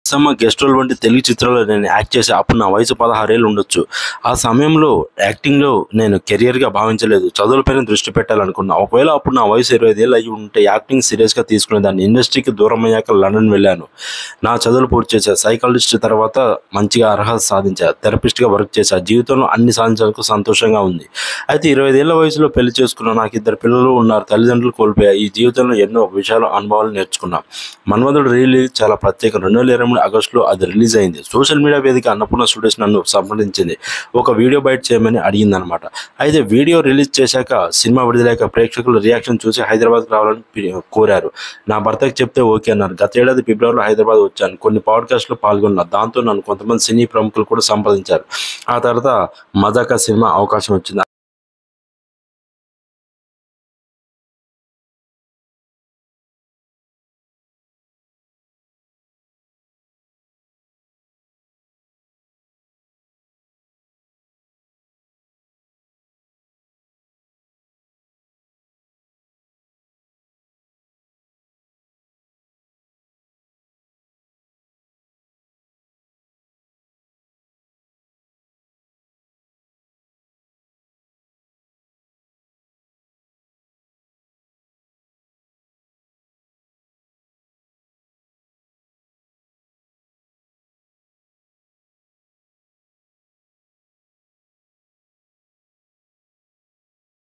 సమ్మ guest role వంటి తెలుగు చిత్రాల్లో నేను యాక్ట్ చేసి అప్పుడు నా వయసు 16 ఏళ్ళు ఉండొచ్చు. ఆ సమయంలో యాక్టింగ్‌లో నేను కెరియర్‌గా భావించలేదు. చదువులపైన దృష్టి పెట్టాలనుకున్నా. ఒకవేళ అప్పుడు నా వయసు 25 ఏళ్ళు అయ్యి ఉంటే యాక్టింగ్ సీరియస్‌గా తీసుకునేదాన్ని. ఇండస్ట్రీకి దూరమయ్యాక లండన్ వెళ్ళాను. నా చదువులు పూర్తి చేశా. సైకాలజిస్ట్ తర్వాత మంచిగా అర్హత సాధించా. థెరపిస్ట్‌గా వర్క్ చేశా. జీవితంలో అన్ని సాధించినందుకు సంతోషంగా ఉంది. అయితే 25 ఏళ్ల వయసులో పెళ్లి చేసుకున్నా. నాకు 2 పిల్లలు ఉన్నారు. తల్లిదండ్రులు కోల్పోయా. ఈ జీవితంలో ఎన్నో విషయాలు, అనుభవాలు నేర్చుకున్నా. 'మన్మధుడు' రిలీజ్ చాలా ప్రత్యేకం. 2023 ఆగస్టులో అది రిలీజ్ అయింది. సోషల్ మీడియా వేదిక అన్నపూర్ణ స్టూడియోస్ నన్ను సంప్రదించింది. ఒక వీడియో బయట చేయమని అడిగిందనమాట. అయితే వీడియో రిలీజ్ చేశాక సినిమా విడుదలయ్యాక ప్రేక్షకుల రియాక్షన్ చూసి హైదరాబాద్కి రావాలని కోరారు. నా భర్తకి చెప్తే ఓకే అన్నారు. గత ఏడాది ఫిబ్రవరిలో హైదరాబాద్ వచ్చాను. కొన్ని పాడ్కాస్ట్లో పాల్గొన్నా. దాంతో నన్ను కొంతమంది సినీ ప్రముఖులు కూడా సంప్రదించారు. ఆ తర్వాత 'మజాకా' సినిమా అవకాశం వచ్చింది.